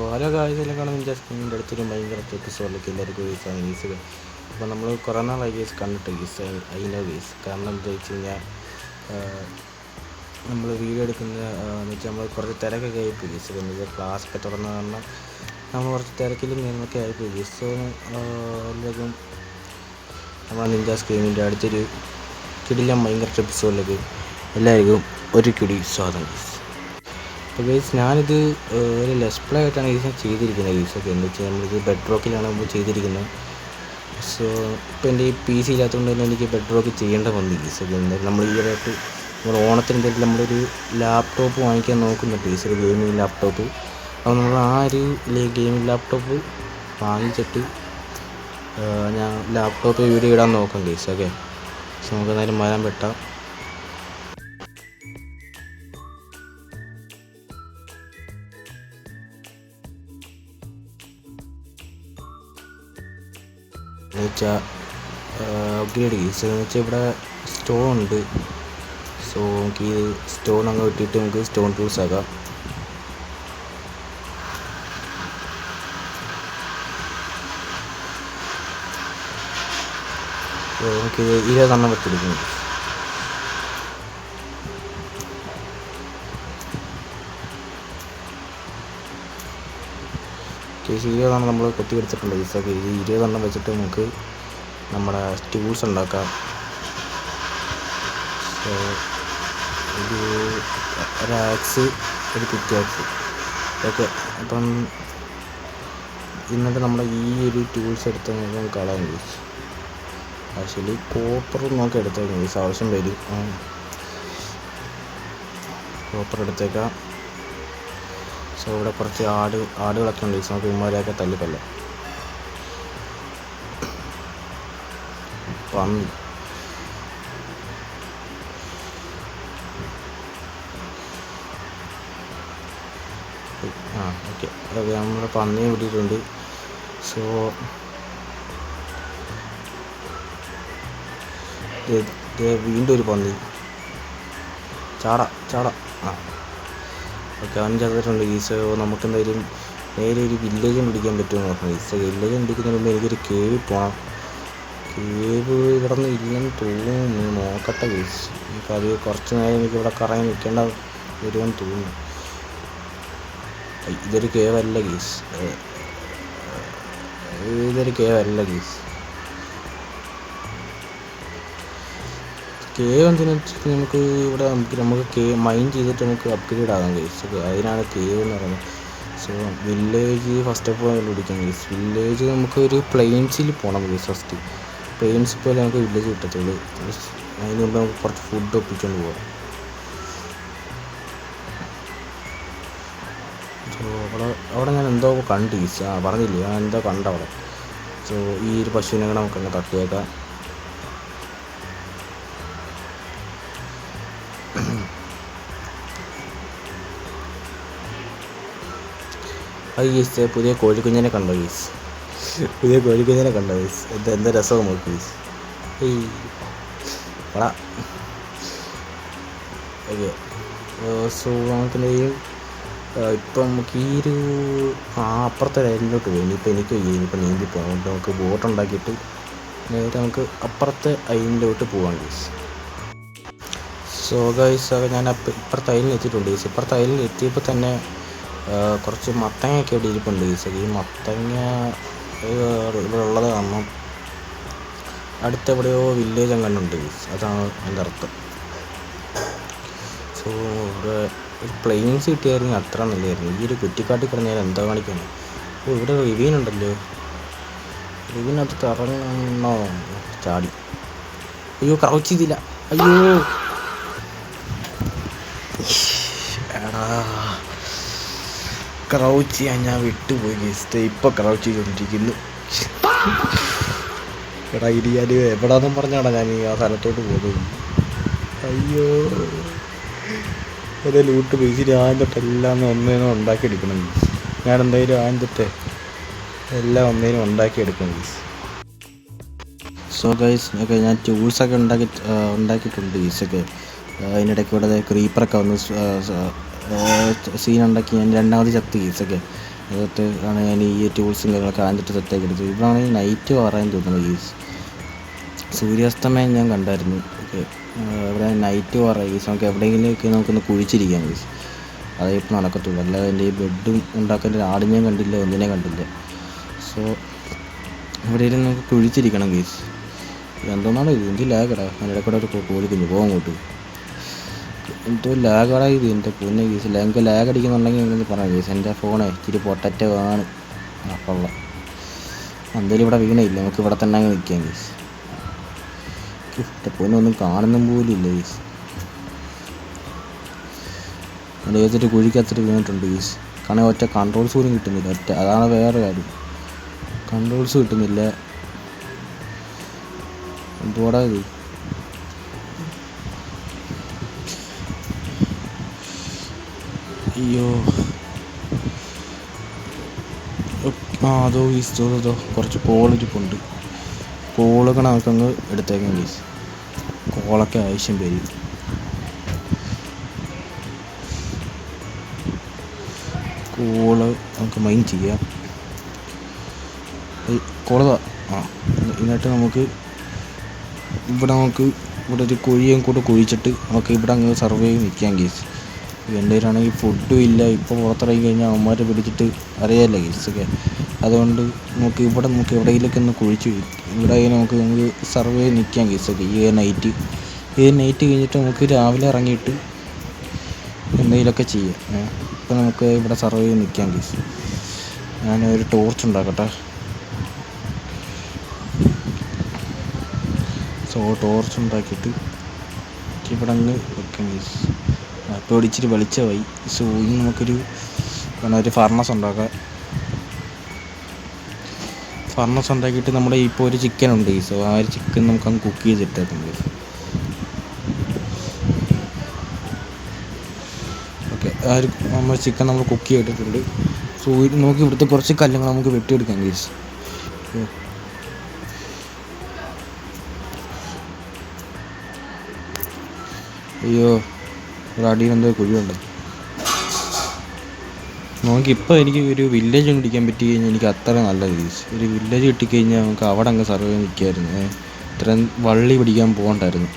ഓരോ കാഴ്ചയിലും കാണുന്ന നിഞ്ച സ്ക്രീനിൻ്റെ അടുത്തൊരു ഭയങ്കര എപ്പിസോഡിലേക്ക് എല്ലാവർക്കും ഗീസാണ് ഗീസ്. അപ്പോൾ നമ്മൾ കുറേ നാളായി ഗീസ് കണ്ടിട്ട് ഗീസ് അതിൻ്റെ ഗീസ്. കാരണം എന്താ വെച്ച് കഴിഞ്ഞാൽ നമ്മൾ വീഡിയോ എടുക്കുന്ന എന്ന് വെച്ചാൽ നമ്മൾ കുറച്ച് തിരക്കൊക്കെ ആയിപ്പോയി ഗീസ്. എന്ന് വെച്ചാൽ ക്ലാസ്സൊക്കെ തുറന്ന കാരണം നമ്മൾ കുറച്ച് തിരക്കിലും കാര്യങ്ങളൊക്കെ ആയിപ്പോയി ഗീസ്. സോ എല്ലാവർക്കും നമ്മൾ നിഞ്ച സ്ക്രീനിൻ്റെ അടുത്തൊരു കിടിലം ഭയങ്കര എപ്പിസോഡിലേക്ക് എല്ലാവർക്കും ഒരു കിടി സ്വാഗതം ഗീസ്. അപ്പോൾ ഗൈസ് ഞാനിത് ഒരു ലെസ് പ്ലേ ആയിട്ടാണ് ഗീസ് ചെയ്തിരിക്കുന്നത് ഗീസൊക്കെ. എന്താ വെച്ചാൽ നമ്മളിത് ബെഡ് റോക്കിലാണ് ഇപ്പോൾ ചെയ്തിരിക്കുന്നത്. സോ ഇപ്പോൾ എൻ്റെ ഈ പി സി ഇല്ലാത്തതുകൊണ്ട് തന്നെ എനിക്ക് ബെഡ് റോക്ക് ചെയ്യേണ്ട വന്നു ഗീസൊക്കെ. എന്തായാലും നമ്മൾ ഈയിടെയായിട്ട് നമ്മൾ ഓണത്തിന് എന്തായാലും നമ്മളൊരു ലാപ്ടോപ്പ് വാങ്ങിക്കാൻ നോക്കുന്നുണ്ട് ഗീസ്, ഒരു ഗെയിമിംഗ് ലാപ്ടോപ്പ്. അപ്പോൾ നമ്മൾ ആ ഒരു ഗെയിമിംഗ് ലാപ്ടോപ്പ് വാങ്ങിച്ചിട്ട് ഞാൻ ലാപ്ടോപ്പ് വീഡിയോ ഇടാൻ നോക്കാം ഗീസൊക്കെ. സോ നമുക്ക് എന്തായാലും വരാൻ പെട്ടാം. എന്ന് വെച്ചാൽ അപ്ഗ്രേഡ് ഗീസ് എന്ന് വെച്ചാൽ ഇവിടെ സ്റ്റോൺ ഉണ്ട്. സോ നമുക്ക് ഈ സ്റ്റോൺ അങ്ങ് ഇട്ടിട്ട് നമുക്ക് സ്റ്റോൺ ടൂൾസ് ആക്കാം. സോ നമുക്ക് 20 വെച്ചെടുക്കുന്നു. കേസ് 20 നമ്മൾ കൊത്തി എടുത്തിട്ടുണ്ട് ഗീസൊക്കെ. ഈ 20 വെച്ചിട്ട് നമുക്ക് നമ്മുടെ ടൂൾസ് ഉണ്ടാക്കാം. സോ ഒരു ആക്സ്, ഒരു പിക്കാക്സ് ഓക്കെ. അപ്പം എന്നിട്ട് നമ്മുടെ ഈ ഒരു ടൂൾസ് എടുത്ത് നമുക്ക് കളയാൻ ഗീസ്. ആക്ച്വലി കോപ്പർ നോക്കി എടുത്തേക്കാം ഗീസ്, ആവശ്യം വരും. കോപ്പർ എടുത്തേക്കാം. സോ ഇവിടെ കുറച്ച് ആടുകളൊക്കെ ഉണ്ട് ഗീസ്, നമുക്ക് ഇമാരെയൊക്കെ തല്ലിക്കൊല്ലാം. പന്നി ഓക്കെ. അതൊക്കെ നമ്മുടെ പന്നിയെ വിട്ടിട്ടുണ്ട്. സോ വീണ്ടും ഒരു പന്നി ചാട ഓക്കെ. 5 ചത്തിട്ടുണ്ട് ഗീസ്. നമുക്ക് എന്തായാലും നേരെ ഒരു വില്ലേജും പിടിക്കാൻ പറ്റുമെന്ന് പറഞ്ഞു ഗീസ്. വില്ലേജ് പിടിക്കുന്നതിന് മുമ്പ് എനിക്കൊരു കേവ് പോകണം. കേവ് ഇവിടെ നിന്ന് ഇല്ലെന്ന് തോന്നുന്നു, നോക്കട്ടെ ഗീസ്. ഇപ്പോൾ അത് കുറച്ച് നേരം എനിക്ക് ഇവിടെ കറങ്ങി നിൽക്കേണ്ട വരുമെന്ന് തോന്നുന്നു. ഇതൊരു കേവല്ല ഗീസ്, കേവ് എന്തിനാ വെച്ചിട്ട് നമുക്ക് ഇവിടെ നമുക്ക് മൈൻ ചെയ്തിട്ട് നമുക്ക് അപ്ഗ്രേഡ് ആകാം ഗീസ്. അതിനാണ് കേവ് എന്ന് പറയുന്നത്. So village first of all പിടിക്കാം ഗീസ്. വില്ലേജ് നമുക്ക് ഒരു പ്ലെയിൻസിൽ പോകണം ഗീസ്. ഫസ്റ്റ് പ്ലെയിൻസിൽ പോലെ നമുക്ക് വില്ലേജ് കിട്ടത്തുള്ളൂ. അതിന് മുമ്പ് നമുക്ക് കുറച്ച് ഫുഡ് ഒപ്പിച്ചുകൊണ്ട് പോകാം. സോ അവിടെ ഞാൻ എന്തോ കണ്ടു ഗീസ്. പറഞ്ഞില്ലേ, ഞാൻ എന്തോ കണ്ട അവിടെ. സോ ഈ ഒരു പശുവിനെ കൂടെ നമുക്കങ്ങ് തട്ടിയേക്കാം. ഗീസ് പുതിയ കോഴിക്കുഞ്ഞിനെ കണ്ടോ ഗീസ്? എന്താ രസം നോക്കി ഗീസ്. ഓക്കെ. സോ നമുക്കെന്തെങ്കിലും ഇപ്പം നമുക്ക് ഈ ഒരു അപ്പുറത്തെ ലൈനിലോട്ട് പോയി. ഇനിയിപ്പോൾ എനിക്ക് ഇനിയിപ്പോൾ നീന്തി പോകാം. നമുക്ക് ബോട്ട് ഉണ്ടാക്കിയിട്ട് നേരെ നമുക്ക് അപ്പുറത്തെ ഐനിലോട്ട് പോകാം ഗീസ്. സോ ഗൈസ് ഞാൻ ഇപ്പുറത്തെ ഐനിൽ എത്തിയിട്ടുണ്ട് ഗീസ്. ഇപ്പുറത്തെ ഐനിൽ എത്തിയപ്പോൾ തന്നെ കുറച്ച് മത്തങ്ങയൊക്കെ ഇവിടെ ഇരിപ്പുണ്ട് ഗീസ്. ഈ മത്തങ്ങ ഇവിടെ ഉള്ളത് കാരണം അടുത്തെവിടെയോ വില്ലേജ് എങ്ങാനുണ്ട് ഗീസ്, അതാണ് എൻ്റെ അർത്ഥം. സോ ഇവിടെ ഒരു പ്ലെയിൻസ് കിട്ടിയായിരുന്നു അത്ര നല്ലതായിരുന്നു. ഈ ഒരു കുറ്റിക്കാട്ടിൽ കിടന്നാൽ എന്താ കാണിക്കാണ്. ഇവിടെ റിവീൻ ഉണ്ടല്ലോ, റിവീനകത്ത് ഇറങ്ങണോ? ചാടി. അയ്യോ ക്രൗച്ച് ചെയ്തില്ല. അയ്യോ എടാ, ക്രൗച്ച് ചെയ്യാൻ ഞാൻ വിട്ടുപോയി ഗീസ്. ഇപ്പോൾ ക്രൗച്ച് ചെയ്തുകൊണ്ടിരിക്കുന്നു. എടാ ഇടിയാൽ എവിടാന്നും പറഞ്ഞാടാ ഞാൻ ആ സ്ഥലത്തോട്ട് പോകുന്നത്. അയ്യോ ഒരു ലൂട്ട് ബേസിൽ ആദ്യം തൊട്ടെല്ലാം ഒന്നേനും ഉണ്ടാക്കിയെടുക്കണം ഗീസ്. ഞാൻ എന്തായാലും ആദ്യം തൊട്ടേ എല്ലാം ഒന്നേനും ഉണ്ടാക്കിയെടുക്കണം ഗീസ്. സോ ഗൈസ് ഓക്കെ, ഞാൻ ടൂൾസൊക്കെ ഉണ്ടാക്കിയിട്ടുണ്ട് ഗീസൊക്കെ. അതിനിടയ്ക്ക് ഇവിടെ ക്രീപ്പറൊക്കെ വന്ന് സീനുണ്ടാക്കി ഞാൻ രണ്ടാമത് ചത്ത് ഗീസൊക്കെ. അതൊക്കെ ആണ് ഞാൻ ഈ ടൂൾസും കാര്യങ്ങളൊക്കെ ആദ്യത്തെ സെറ്റാക്കി എടുത്തത്. ഇവിടാണെങ്കിൽ നൈറ്റ് പറയാൻ തോന്നുന്നു ഗീസ്. സൂര്യാസ്തമയം ഞാൻ കണ്ടായിരുന്നു. ഓക്കെ, ഇവിടെ നൈറ്റ് പറയാം ഗീസ്. നമുക്ക് എവിടെയെങ്കിലുമൊക്കെ നമുക്കൊന്ന് കുഴിച്ചിരിക്കാം ഗീസ്. അതേ ഇപ്പോൾ നടക്കത്തുള്ളൂ. അല്ലാതെ എൻ്റെ ഈ ബെഡും ഉണ്ടാക്കേണ്ട ആടിനെയും കണ്ടില്ല, ഒന്നിനെ കണ്ടില്ല. സോ ഇവിടെ ഇരുന്ന് നമുക്ക് കുഴിച്ചിരിക്കണം ഗീസ്. എന്തോന്നാണ് ഇത്? എനിക്ക് ലാഗടാ. അതിൻ്റെ കൂടെ ഒരു കോഴിക്കുഞ്ഞു പോകും അങ്ങോട്ട്. എന്തോ ലാഗടാ ഇത്. എൻ്റെ പൊന്നെ ഗീസ്. എനിക്ക് ലാഗ് അടിക്കുന്നുണ്ടെങ്കിൽ എനിക്ക് പറയാം ഗീസ്. എൻ്റെ ഫോണേ ഇച്ചിരി പൊട്ടറ്റോ ആണ്. അപ്പോൾ എന്തായാലും ഇവിടെ വീണയില്ല, നമുക്ക് ഇവിടെ തന്നെ അങ്ങ് നിൽക്കാം ഗീസ്. എൻ്റെ പൊന്നൊന്നും കാണുന്നും പോലും ഇല്ല ഗീസ്. എൻ്റെ ഏതൊരു കുഴിക്കകത്തിട്ട് വീണിട്ടുണ്ട് ഗീസ്. കാരണം ഒറ്റ കൺട്രോൾസ് പോലും കിട്ടുന്നില്ല. അതാണ് വേറെ കാര്യം, കൺട്രോൾസ് കിട്ടുന്നില്ല. എന്തുവാടാ ഇത്? അയ്യോ, അതോ ഗീസ്, കുറച്ച് കോളിരിപ്പുണ്ട്. കോളൊക്കെ നമുക്കങ്ങ് എടുത്തേക്കാം ഗീസ്. കോളൊക്കെ ആവശ്യം വരും. കോള് നമുക്ക് മൈൻഡ് ചെയ്യാം. കോളതാ. എന്നിട്ട് നമുക്ക് ഇവിടെ ഒരു കുഴിയും കൂടെ കുഴിച്ചിട്ട് നമുക്ക് ഇവിടെ അങ്ങ് സർവേ ചെയ്ത് നിൽക്കാം ഗീസ്. എൻ്റെ കയ്യിലാണെങ്കിൽ ഫുഡും ഇല്ല. ഇപ്പോൾ പുറത്തിറങ്ങി കഴിഞ്ഞാൽ അവന്മാരെ പിടിച്ചിട്ട് അറിയാമല്ലോ ഗീസൊക്കെ. അതുകൊണ്ട് നമുക്ക് എവിടെയെങ്കിലൊക്കെ ഒന്ന് കുഴിച്ച് ഇവിടെ നമുക്ക് സർവേ ചെയ്ത് നിൽക്കാം ഗീസൊക്കെ. ഈ നൈറ്റ് കഴിഞ്ഞിട്ട് നമുക്ക് രാവിലെ ഇറങ്ങിയിട്ട് എന്തെങ്കിലുമൊക്കെ ചെയ്യാം. ഇപ്പം നമുക്ക് ഇവിടെ സർവേ ചെയ്ത് നിൽക്കാം ഗീസ്. ഞാനൊരു ടോർച്ച് ഉണ്ടാക്കട്ടെ. സോ ടോർച്ച് ഉണ്ടാക്കിയിട്ട് ഇവിടെ അങ്ങ് വെക്കാം ഗീസ്. അപ്പോൾ ഇച്ചിരി വെളിച്ചമായി. സോ ഇനി നമുക്കൊരു ഫർണസ് ഉണ്ടാക്കാം. ഫർണസ് ഉണ്ടാക്കിയിട്ട് നമ്മുടെ ഇപ്പോൾ ഒരു ചിക്കൻ ഉണ്ട് ഗീസ്. സോ ആ ഒരു ചിക്കൻ നമുക്കങ്ങ് കുക്ക് ചെയ്തിട്ടേക്കാം ഗീസ്. ഓക്കെ, നമ്മൾ ചിക്കൻ നമ്മൾ കുക്ക് ചെയ്തിട്ടുണ്ട്. സോ നമുക്ക് ഇവിടുത്തെ കുറച്ച് കല്ലുകൾ നമുക്ക് വെട്ടിയെടുക്കാം ഗീസ്. അയ്യോ, ഒരു അടിയിൽ എന്തോ കുഴിയുണ്ട്. നമുക്കിപ്പോൾ എനിക്ക് ഒരു വില്ലേജ് പിടിക്കാൻ പറ്റി കഴിഞ്ഞാൽ എനിക്ക് അത്ര നല്ല ഗീസ്. ഒരു വില്ലേജ് കിട്ടിക്കഴിഞ്ഞാൽ നമുക്ക് അവിടെ അങ്ങ് സർവേ നിൽക്കായിരുന്നു. ഇത്രയും വള്ളി പിടിക്കാൻ പോകണ്ടായിരുന്നു.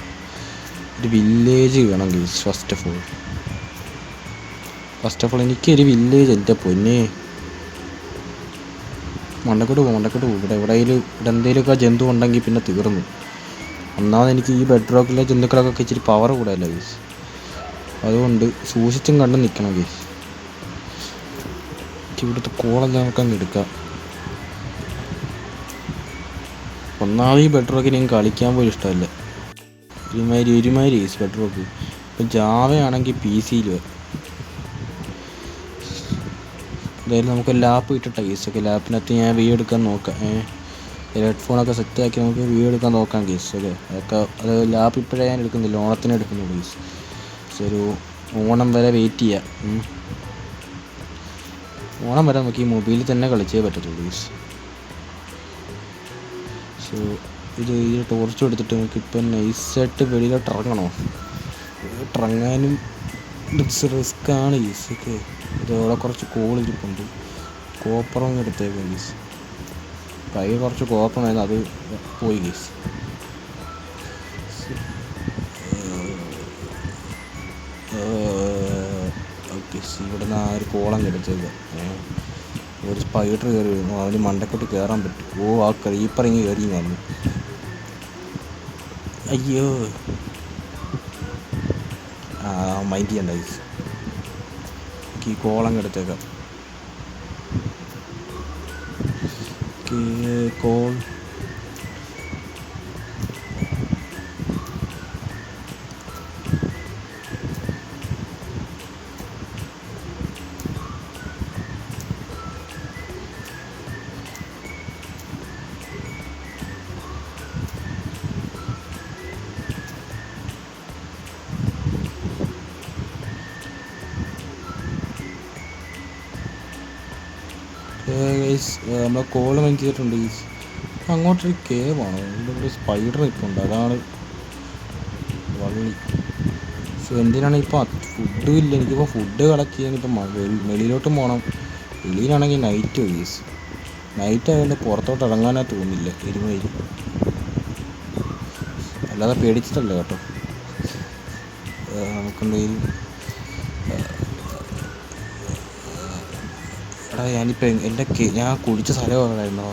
ഒരു വില്ലേജ് വേണം ഗീസ്. ഫസ്റ്റ് ഓഫ് ഓൾ എനിക്കൊരു വില്ലേജ്. എൻ്റെ പൊന്നെ, മണ്ടക്കോട്ട് പോകും. ഇവിടെ എന്തെങ്കിലുമൊക്കെ ജന്തു ഉണ്ടെങ്കിൽ പിന്നെ തീർന്നു. ഒന്നാമത് എനിക്ക് ഈ ബെഡ് റോക്കിലെ ജന്തുക്കളൊക്കെ ഇച്ചിരി പവർ കൂടെയല്ല ഗീസ്. അതുകൊണ്ട് സൂക്ഷിച്ചും കണ്ട് നിൽക്കണം ഗീസ്. ഇവിടുത്തെ കോളെല്ലാം നമുക്കങ്ങ് എടുക്കാം. ഒന്നാമത് ഈ ബെഡ് റോക്കിന് എനിക്ക് കളിക്കാൻ പോലും ഇഷ്ടമല്ല. ഒരുമാതിരി ഗീസ് ബെഡ് റോക്ക്. ഇപ്പം ജാവയാണെങ്കിൽ PC എന്തായാലും നമുക്ക് ലാപ്പ് ഇട്ടിട്ടാണ് ഗീസൊക്കെ. ലാപ്പിനകത്ത് ഞാൻ വീഡിയോ എടുക്കാൻ നോക്കാം. ഹെഡ്ഫോണൊക്കെ സെറ്റാക്കി നമുക്ക് വീഡിയോ എടുക്കാൻ നോക്കാം ഗീസ്. അതൊക്കെ അത് ലാപ്പ് ഇപ്പോഴേ ഞാൻ എടുക്കുന്നില്ല, ഓണത്തിന് എടുക്കുന്നുള്ളൂ ഗീസ്. സോ ഒരു ഓണം വരെ വെയിറ്റ് ചെയ്യാം. ഓണം വരെ നമുക്ക് ഈ മൊബൈലിൽ തന്നെ കളിച്ചേ പറ്റത്തുള്ളൂ ഗീസ്. സോ ഈ ടോർച്ച് എടുത്തിട്ട് നമുക്കിപ്പം നൈസായിട്ട് വെളിയിലോട്ട് ഇറങ്ങണോ? ഇറങ്ങാനും റിസ്ക്കാണ് ഗീസ്. ഓക്കെ, ഇതോടെ കുറച്ച് കോളിരിപ്പുണ്ട്. കോപ്പറൊന്നും എടുത്തേക്കാം ഗീസ്. കയ്യിൽ കുറച്ച് കോപ്പറായിരുന്നു, അത് പോയി ഗീസ്. ഓക്കെ, ഇവിടെ നിന്ന് ആ ഒരു കോളം എടുത്തേക്കാം. ഒരു സ്പൈഡർ കയറി വരുന്നു. അവന് മണ്ടക്കോട്ട് കയറാൻ പറ്റും. ആ ക്രീപ്പറിങ്ങി കയറി വന്നു. അയ്യോ, മൈൻഡ് ചെയ്യണ്ട ഗീസ്. ഈ കോളം എടുത്തേക്കാം. കോൾ നമ്മൾ കോള് മൈൻഡ് ചെയ്തിട്ടുണ്ട് ഗീസ്. അങ്ങോട്ടൊരു കേവാണ്. ഇവിടെ സ്പൈഡർ ഇപ്പോൾ ഉണ്ട്, അതാണ് വള്ളി. സോ എന്തിനാണ് ഇപ്പോൾ ഫുഡും ഇല്ല. എനിക്കിപ്പോൾ ഫുഡ് കളക്ട് ചെയ്യാൻ ഇപ്പം വെളിയിലോട്ടും പോകണം. വെളിയിലാണെങ്കിൽ നൈറ്റ് ഗീസ്. നൈറ്റ് ആയതുകൊണ്ട് പുറത്തോട്ട് ഇറങ്ങാനേ തോന്നില്ല, എരുമയിൽ. അല്ലാതെ പേടിച്ചിട്ടല്ല കേട്ടോ. നമുക്കെന്തെങ്കിലും എടാ ഞാനിപ്പോൾ ഞാൻ കുഴിച്ച സ്ഥലം എവിടെയായിരുന്നോ?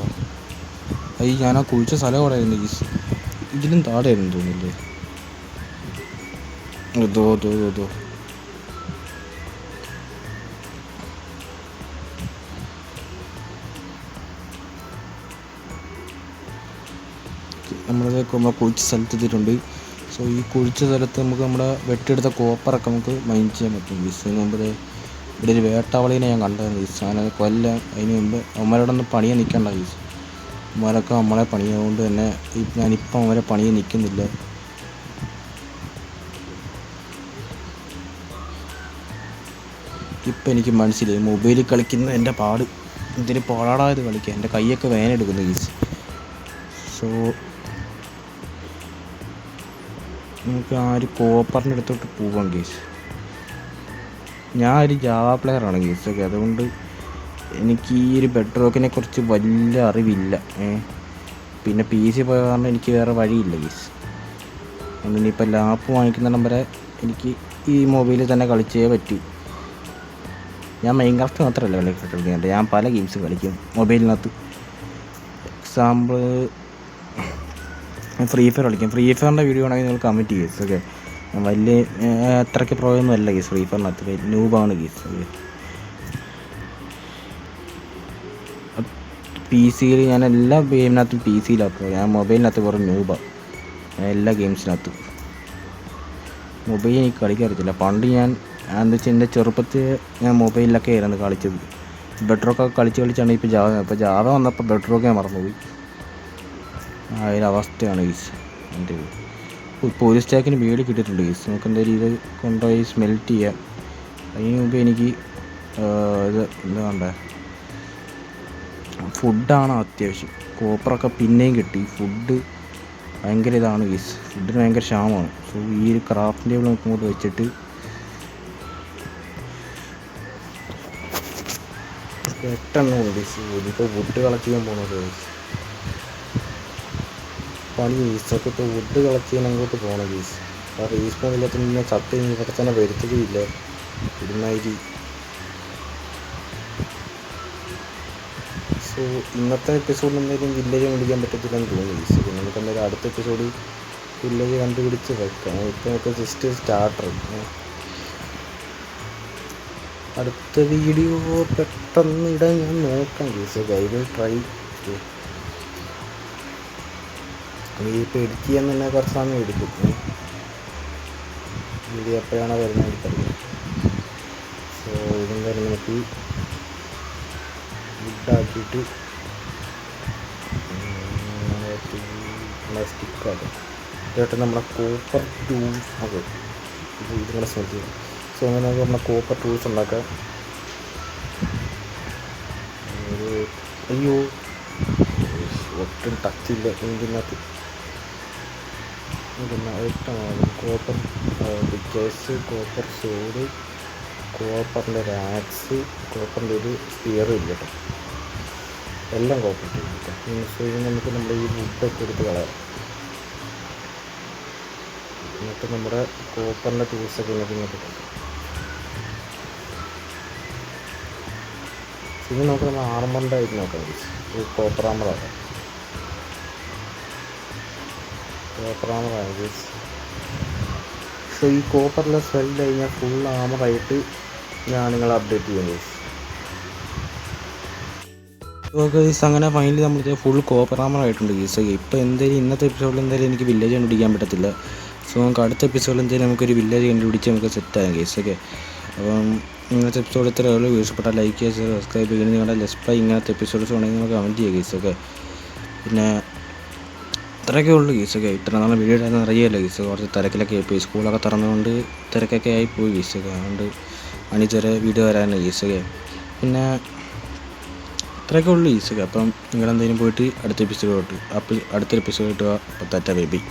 ഞാൻ ആ കുഴിച്ച സ്ഥലം എവിടെയായിരുന്നു ഗീസ്? ഇതിലും താഴെയായിരുന്നു തോന്നില്ലേ? ഇതോ നമ്മൾ കുഴിച്ച സ്ഥലത്ത് എത്തിയിട്ടുണ്ട്. സോ ഈ കുഴിച്ച സ്ഥലത്ത് നമുക്ക് നമ്മുടെ വെട്ടിയെടുത്ത കോപ്പറൊക്കെ നമുക്ക് മൈൻ ചെയ്യാൻ പറ്റും ഗീസ്. അതിന് മുമ്പ് ഇവിടെ ഒരു വേട്ടാവളീനെ ഞാൻ കണ്ടായിരുന്നു ഗീസ്. ഞാനത് കൊല്ലാം. അതിന് മുമ്പ് അവന്മാരോടൊന്നും പണിയാൻ നിൽക്കണ്ട ഗീസ്. അവന്മാരൊക്കെ നമ്മളെ പണിയായതുകൊണ്ട് തന്നെ ഞാനിപ്പം അവരെ പണിയാൻ നിൽക്കുന്നില്ല. ഇപ്പം എനിക്ക് മനസ്സിലായി മൊബൈലിൽ കളിക്കുന്ന എൻ്റെ പാട്. ഇതിന് പാടായത് കളിക്കുക. എൻ്റെ കൈയൊക്കെ വേനെടുക്കുന്നു ഗീസ്. സോ നമുക്ക് ആ ഒരു കോപ്പറിൻ്റെ അടുത്തോട്ട് പോവാം ഗീസ്. ഞാൻ ഒരു ജാവ പ്ലെയറാണ് ഗീസ്. ഓക്കെ, അതുകൊണ്ട് എനിക്ക് ഈ ഒരു ബെഡ് റോക്കിനെ കുറിച്ച് വലിയ അറിവില്ല. പിന്നെ PC പോയ കാരണം എനിക്ക് വേറെ വഴിയില്ല ഗീസ്. അതുകൊണ്ട് ഇനിയിപ്പോൾ ലാപ്പ് വാങ്ങിക്കുന്നിടം വരെ എനിക്ക് ഈ മൊബൈലിൽ തന്നെ കളിച്ചേ പറ്റൂ. ഞാൻ മൈൻക്രാഫ്റ്റ് മാത്രമല്ല കളിക്കുന്നത്, ഞാൻ പല ഗെയിംസും കളിക്കും മൊബൈലിനകത്ത്. എക്സാമ്പിൾ ഫ്രീ ഫയർ കളിക്കും. ഫ്രീ ഫയറിൻ്റെ വീഡിയോ ആണെങ്കിൽ നിങ്ങൾ കമൻറ്റ് ഗീസ്. ഓക്കെ, വലിയ അത്രയ്ക്ക് പ്രോയൊന്നും അല്ല ഗീസ്. ഫ്രീ ഫയറിനകത്ത് നൂബാണ് ഗീസ്. PC-യിൽ ഞാൻ എല്ലാ ഗെയിമിനകത്തും PC-യിലാക്കും. ഞാൻ മൊബൈലിനകത്ത് കുറേ നൂബാണ് എല്ലാ ഗെയിംസിനകത്തും. മൊബൈൽ എനിക്ക് കളിക്കാൻ അറിയത്തില്ല. പണ്ട് ഞാൻ എന്താ വെച്ചാൽ എൻ്റെ ചെറുപ്പത്തിൽ ഞാൻ മൊബൈലിലൊക്കെ ആയിരുന്നു കളിച്ചത്. ബെഡ് റോക്കൊക്കെ കളിച്ചാണ് ഇപ്പോൾ ജാവ വന്നപ്പോൾ ബെഡ് റോക്ക് ഞാൻ മറന്നുപോയി. ആ ഒരു അവസ്ഥയാണ് ഗീസ് എൻ്റെ. ഇപ്പോൾ ഒരു സ്റ്റാക്കിന് വീട് കിട്ടിയിട്ടുണ്ട് ഗീസ്. നമുക്ക് എന്തായാലും ഇത് കൊണ്ടുപോയി സ്മെൽറ്റ് ചെയ്യാം. അതിന് മുമ്പ് എനിക്ക് ഇത് എന്താ വേണ്ടേ, ഫുഡാണ് അത്യാവശ്യം. കോപ്പറൊക്കെ പിന്നെയും കിട്ടി. ഫുഡ് ഭയങ്കര ഇതാണ് ഗീസ്. ഫുഡിന് ഭയങ്കര ക്ഷാമമാണ്. സോ ഈ ഒരു ക്രാഫ്റ്റ് ടേബിൾ നമുക്ക് ഇങ്ങോട്ട് വെച്ചിട്ട് പെട്ടെന്ന് ഉണ്ട് ഗീസ്. ഇതിപ്പോൾ വുഡ് കളക്ട് ചെയ്യാൻ പോകുന്നത് പണി ഗീസൊക്കെ. ഇപ്പോൾ വുഡ് കളക്ട് ചെയ്യാൻ അങ്ങോട്ട് പോകണം ഗീസ്. ആ റീസ്പോൺ ഇല്ലാത്ത പിന്നെ ചത്ത് ഇവിടെ തന്നെ വരുത്തുകയില്ല. ഇരുന്നായി. സോ ഇന്നത്തെ എപ്പിസോഡിൽ എന്തായാലും വില്ലേജ് കണ്ടുപിടിക്കാൻ പറ്റത്തില്ലെന്ന് തോന്നുന്നു ഗീസ്. പിന്നെ നമുക്ക് എന്തായാലും അടുത്ത എപ്പിസോഡ് വില്ലേജ് കണ്ടുപിടിച്ച് വെക്കാം. ഇപ്പോൾ നമുക്ക് ജസ്റ്റ് സ്റ്റാർട്ടർ. അടുത്ത വീഡിയോ പെട്ടെന്ന് ഇടാൻ ഞാൻ നോക്കാം ഗീസ്. I will try. ഇപ്പോൾ എഡിറ്റ് ചെയ്യാൻ തന്നെ കുറച്ച് സമയം എടുക്കും. വീഡിയോ എപ്പോഴാണോ വരുന്നത് എനിക്കറിയാം. സോ ഇതെന്തായാലും നമുക്ക് വുഡാക്കിയിട്ട് സ്റ്റിക്കാകും. ഇതായിട്ട് നമ്മളെ കോപ്പർ ടൂൾസ് അത് ഇതിങ്ങനെ സ്മെൽറ്റ് ചെയ്യും. സോ അങ്ങനെ നമ്മളെ കോപ്പർ ടൂൾസ് ഉണ്ടാക്കാം. അയ്യോ ഒട്ടും ടച്ചില്ല ഇതിനകത്ത്. കോപ്പർ പിക്കേഴ്സ്, കോപ്പർ സോഡ്, കോപ്പറിൻ്റെ ഒരു ആക്സ്, കോപ്പറിൻ്റെ ഒരു സ്പിയറും ഇല്ല കേട്ടോ. എല്ലാം കോപ്പർ ചെയ്തിട്ട്. സോ ഇത് നമുക്ക് നമ്മുടെ ഈ വുഡൊക്കെ എടുത്ത് കളയാം. എന്നിട്ട് നമ്മുടെ കോപ്പറിൻ്റെ ടൂൾസൊക്കെ ഇങ്ങോട്ട് കൊടുക്കാം. ഇത് നമുക്ക് നമ്മൾ ആർമറിൻ്റെ ആയിട്ട് നോക്കാം. ഇത് കോപ്പർ ആർമറാണ്. സോ ഈ കോപ്പറിലെ സ്മെൽറ്റ് കഴിഞ്ഞാൽ ഫുൾ ആർമറായിട്ട് ഞാൻ നിങ്ങളെ അപ്ഡേറ്റ് ചെയ്യുന്നത്. ഓക്കെ ഗീസ്, അങ്ങനെ ഫൈനലി നമ്മൾ ഫുൾ കോപ്പർ ആർമറായിട്ടുണ്ട് ഗീസ്. ഇപ്പോൾ എന്തായാലും ഇന്നത്തെ എപ്പിസോഡിൽ എന്തായാലും എനിക്ക് വില്ലേജ് കണ്ടുപിടിക്കാൻ പറ്റത്തില്ല. സോ നമുക്ക് അടുത്ത എപ്പിസോഡിൽ എന്തായാലും നമുക്കൊരു വില്ലേജ് കണ്ടുപിടിച്ച് നമുക്ക് സെറ്റാകാം ഗീസ്. ഓക്കെ, അപ്പം ഇങ്ങനത്തെ എപ്പിസോഡ് ഇത്രയേ ഉള്ളൂ. ഇഷ്ടപ്പെട്ടാൽ ലൈക്ക് ചെയ്യുക, സബ്സ്ക്രൈബ് ചെയ്യുക. നിങ്ങളുടെ ലെസ്പൈ ഇങ്ങനത്തെ എപ്പിസോഡ്സ് ഉണ്ടെങ്കിൽ നമുക്ക് കമൻറ്റ് ചെയ്യുക ഗീസ്. ഓക്കെ, പിന്നെ ഇത്രയൊക്കെ ഉള്ളൂ ഗീസ്. ഓക്കെ, ഇത്ര നാളെ വീഡിയോ ഇടാൻ അറിയില്ല ഗീസ്. കുറച്ച് തിരക്കിലൊക്കെ ആയിപ്പോയി. സ്കൂളൊക്കെ തുറന്നുകൊണ്ട് തിരക്കൊക്കെ ആയിപ്പോയി ഗീസ്. ഓക്കെ, അതുകൊണ്ട് അണിച്ചേരെ വീഡിയോ വരാനാണ് ഗീസ്. ഓക്കെ, പിന്നെ ഇത്രയൊക്കെ ഉള്ളൂ ഗീസ്. ഓക്കെ, അപ്പം നിങ്ങളെന്തെങ്കിലും പോയിട്ട് അടുത്ത എപ്പിസോഡ് അടുത്തൊരു എപ്പിസോഡ് ഇട്ടുക. 10 ബേബി.